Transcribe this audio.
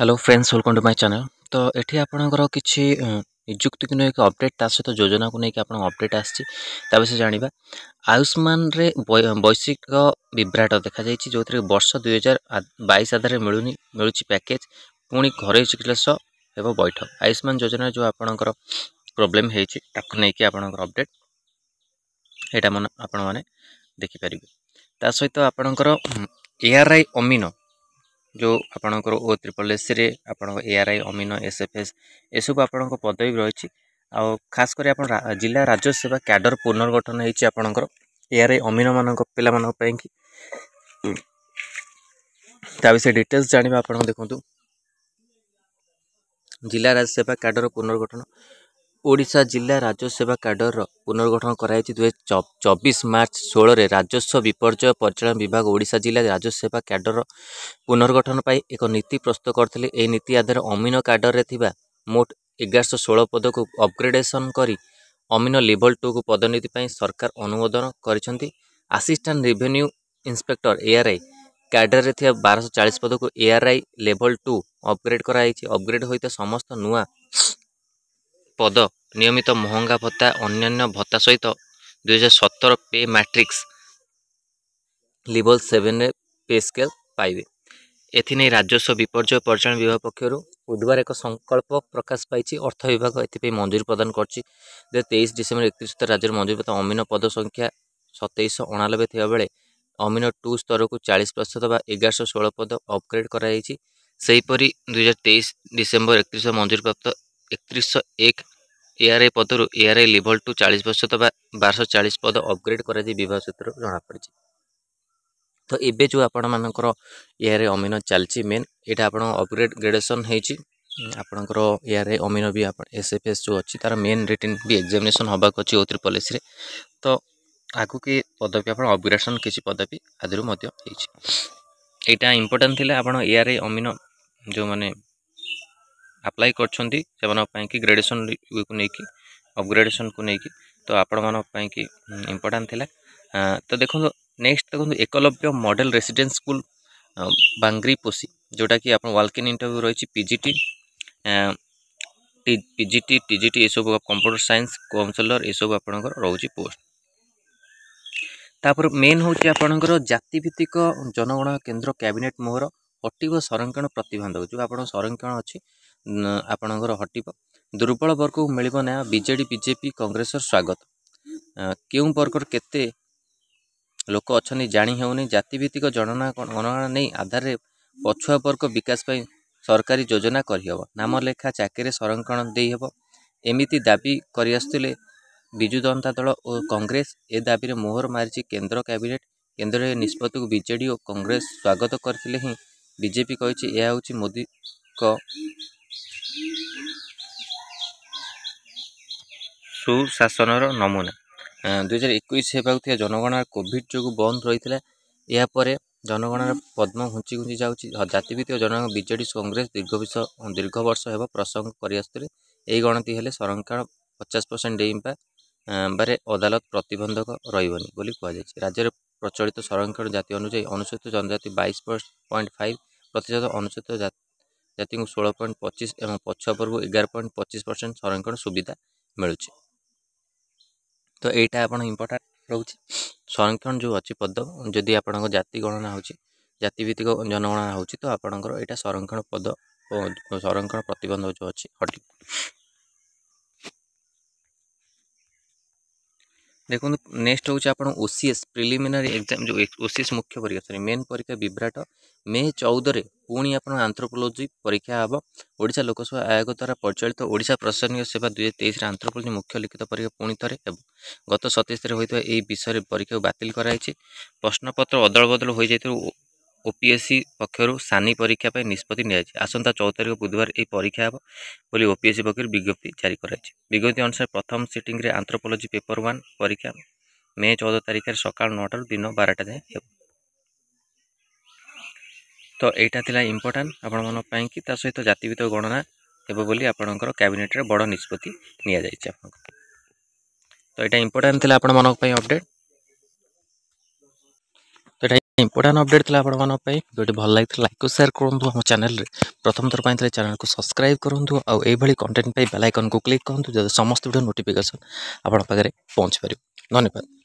Hello friends, welcome to my channel. तो एठी आपणकर किछि निजुक्ति को एक अपडेट ता सहित योजना को लेकिन आप अपडेट आसी विषय जाना। आयुष्मान रे वैश्विक विभ्राट देखा जो वर्ष 2022 आधार मिलूँ पैकेज पुणी घर चिकित्सा एवं बैठक आयुष्मान योजना जो आपणकर प्रोब्लेम होती आपणकर अपडेट यहाँ मन आपण मैंने देखिपारे। ता सहित आपणकर ARI अमीनो जो आपणकर O SSS रे आपण ARI अमीनो SFS एसबू आपण पदवी रही खास कर जिला राज्य सेवा कैडर पुनर्गठन होती आपणकर ARI अमीनो मान पिला विषय डिटेल्स जाना आप देखु। जिला राज्य सेवा कैडर पुनर्गठन ओडिशा जिला राज्य सेवा कैडर पुनर्गठन कराई 24 मार्च 16 राजस्व विपर्यय परिचालन विभाग ओडिशा जिला राज्य सेवा कैडर पुनर्गठन पर एक नीति प्रस्तुत करते। यह नीति आधार अमीनो कैडर रे थिबा मोट 1116 पद को अपग्रेडेशन करी अमीनो लेवल 2 को पदोन्नति सरकार अनुमोदन करिसेंती। Assistant revenue inspector ARI cadre रे थिबा 1240 पद को ARI लेवल 2 अपग्रेड कराई। अपग्रेड होता समस्त नुआ पद नियमित महंगा भत्ता अन्य भत्ता सहित 2017 पे मैट्रिक्स लेवल 7 पे स्केल पाइबे। एथिने राजस्व विपर्यय परिचालन विभाग पक्षर बुधवार एक संकल्प प्रकाश पाई। अर्थ विभाग एथि मंजूरी प्रदान कर 23 डिसेम्बर 31 राज्य मंजूरी प्रदान अमीनो पद संख्या 2789 थिबा बेले अमीनो 2 स्तर को 40% बा 1116 पद अपग्रेड कराई। सेहीपरि 2023 डिसेम्बर 31 मंजूरी प्राप्त 3101 ARI पदर ARI लेवल 2 40% बा 1240 पद अपग्रेड कर विभाग सूत्र जमापड़ी। तो एबे जो आपण मानकर ARI अमीनो चलची मेन यहाँ आप अपग्रेड ग्रेडेसन होती आपणकर ARI अमीनो भी SFS जो अच्छी तार मेन रिटन भी एग्जामिनेशन होबाक अच्छी O SSS रे। तो आगु की पदवी आप अपग्रेडेसन किसी पदवी आदि यहाँ इंपोर्टां थी आप ARI अमीनो जो मैंने अप्लाई कर ग्रेडेसन को लेकिन अपग्रेडेसन को लेकिन तो आपण मानी इंपोर्टां थिला। तो देखो नेक्स्ट देखो एकलव्य मॉडल रेसिडेंस स्कूल बांग्रीपोशी जोटा कि आप वाल्क इन इंटरव्यू रही PGT PGT TGT ये सब कंप्यूटर साइंस काउंसलर ये सब आपंकर रोचे पोस्ट। तापर मेन हूँ आपंकर जातिभित्तिक जनगणना केन्द्र कैबिनेट मोहर हटिब संरक्षण प्रतिबंधक जो आप संरक्षण अच्छी आपणकर हटिब। दुर्बल वर्ग को मिल ना BJD BJP कांग्रेस स्वागत क्यों वर्गर केते लोक अच्छा जाणी हेउनी जातिभित्तिक गणना नहीं आधार पछुआ वर्ग विकास पर सरकारी योजना करहब नाम लेखा चाकरी संरक्षण देहब एमिति दाबी कर विजु जनता दल और कांग्रेस ए दाबी मोहर मारी केन्द्र कैबिनेट केन्द्र निष्पत्ति को BJD और कांग्रेस स्वागत करते ही BJP कही यह हूँ मोदी सुशासनर नमूना। 2021 होगा जनगणना कोविड जो बंद रही है यापर जनगणना पद्म घुंची घुंची जाऊँगी जातिभित्तिक जनगणना BJD कांग्रेस दीर्घ वर्ष हो प्रसंग कर गणति हेले संरक्षण 50% डेइंपा बारे अदालत प्रतिबंधक रही कहुई। राज्य में प्रचलित संरक्षण जाति अनुसार अनुसूचित जनजाति 22.5% अनुसूचित जाति को 16.25 और पछुआ वर्ग 11.25% संरक्षण सुविधा मिलूँ। तो यहाँ आप इम्पोर्टाट रोचे संरक्षण जो अच्छी पद जदि आप जाति गणना हो जातिभित्तिक जनगणना हो तो आपंकर यहाँ संरक्षण पद संरक्षण प्रतिबंध जो अच्छी हटि। देखो नेक्स्ट हूँ आप OCS प्रिलिमिनारी एग्जाम जो OCS मुख्य परीक्षा मेन परीक्षा विभ्राट मे 14 पुणी आप आंथ्रोपोलोजी परीक्षा हम ओडिशा लोकसभा आयोग द्वारा परिचालित ओडिशा प्रशासनिक सेवा 2023 आंथ्रोपोलोजी मुख्य लिखित परीक्षा पुणी थे गत 27 होता यह विषय परीक्षा बातिल कराई। प्रश्नपत्र अदल बदल हो जाए OPSC पक्षर सानी परीक्षा पर निष्पत्ति आसंता 14 तारिख बुधवार यह परीक्षा हम बोली OPSC पक्ष विज्ञप्ति जारी कराई। विज्ञप्ति अनुसार प्रथम सिटिंग आंथ्रोपोलोजी पेपर 1 परीक्षा मे 14 तारिख सका 9 दिन 12टा जाए। तो यहाँ था इंपोर्टां आपण कि सहित जातिभित्तिक गणना हेब बोली आपणकर कैबिनेट रे बड़ निष्पत्ति निया जाइए। तो यहाँ इंपोर्टां था आपण अपडेट। तो इंपोर्टाट अपडेट था आपण भिडियो भल लगी लाइक और शेयर करूँ आम चैनल प्रथम थर पर चैनल को सब्सक्राइब करूँ आउ कंटेंट बेल आइकन को क्लिक करूँ समस्त वीडियो नोटिफिकेशन आपण पाखे पहुँच पार। धन्यवाद।